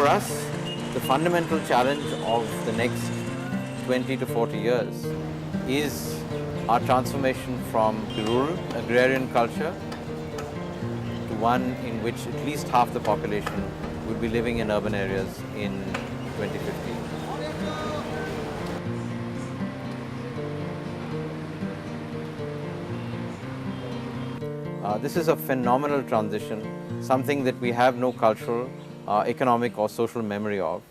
us, the fundamental challenge of the next 20 to 40 years is our transformation from the rural agrarian culture to one in which at least half the population will be living in urban areas in 2050. This is a phenomenal transition, something that we have no cultural, economic or social memory of,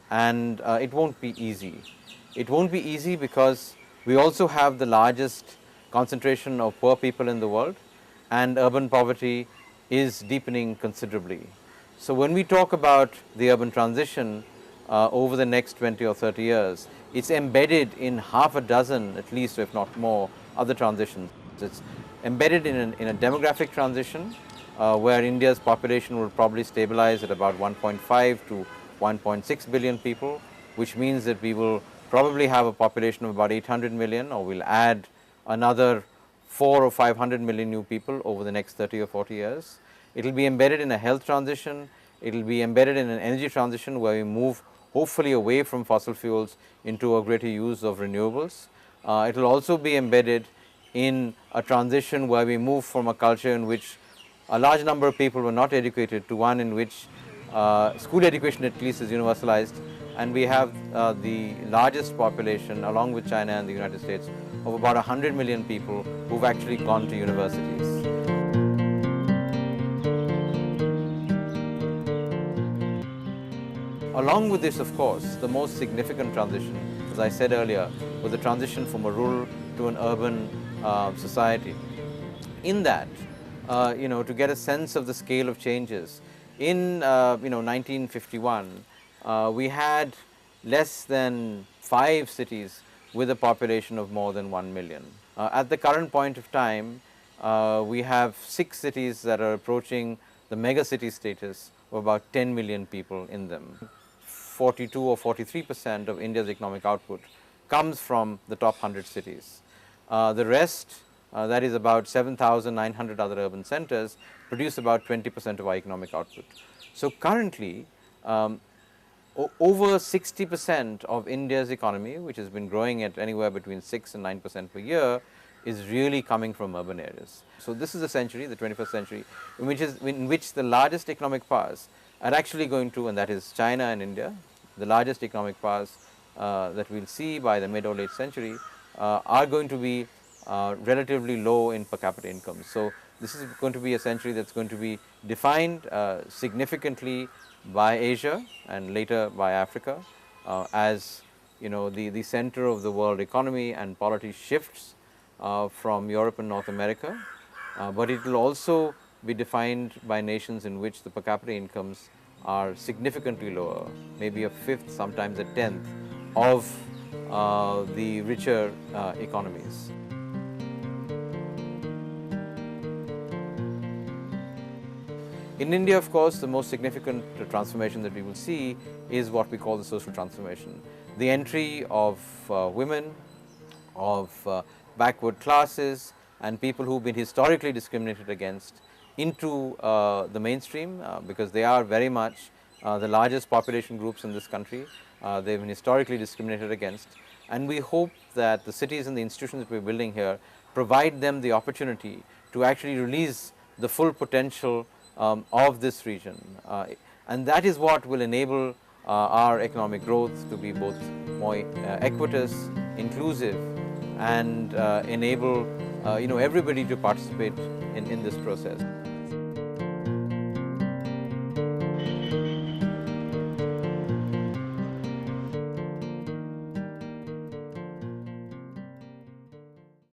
and it won't be easy. It won't be easy because we also have the largest concentration of poor people in the world, and urban poverty is deepening considerably. So when we talk about the urban transition over the next 20 or 30 years, it's embedded in half a dozen, at least, if not more, other transitions. It's embedded in a demographic transition where India's population will probably stabilize at about 1.5 to 1.6 billion people, which means that we will probably have a population of about 800 million, or we'll add another 400 or 500 million new people over the next 30 or 40 years. It will be embedded in a health transition. It will be embedded in an energy transition where we move hopefully away from fossil fuels into a greater use of renewables. It will also be embedded in a transition where we move from a culture in which a large number of people were not educated to one in which school education at least is universalized, and we have the largest population along with China and the United States of about 100 million people who've actually gone to universities. Along with this, of course, the most significant transition, as I said earlier, was the transition from a rural to an urban society. In that, to get a sense of the scale of changes, in 1951, we had less than 5 cities with a population of more than 1 million. At the current point of time, we have 6 cities that are approaching the mega city status of about 10 million people in them. 42 or 43% of India's economic output comes from the top 100 cities. The rest, that is about 7,900 other urban centers, produce about 20% of our economic output. So currently, over 60% of India's economy, which has been growing at anywhere between 6 and 9% per year, is really coming from urban areas. So this is a century, the 21st century, in which the largest economic powers are actually going to, and that is China and India, the largest economic powers that we'll see by the mid or late century, are going to be relatively low in per capita income. So this is going to be a century that's going to be defined significantly by Asia and later by Africa as the center of the world economy, and polity shifts from Europe and North America, but it will also be defined by nations in which the per capita incomes are significantly lower, maybe a fifth, sometimes a tenth of the richer economies. In India, of course, the most significant transformation that we will see is what we call the social transformation. The entry of women, of backward classes, and people who've been historically discriminated against into the mainstream, because they are very much the largest population groups in this country. They've been historically discriminated against, and we hope that the cities and the institutions that we're building here provide them the opportunity to actually release the full potential of this region, and that is what will enable our economic growth to be both more equitous, inclusive, and enable everybody to participate in this process.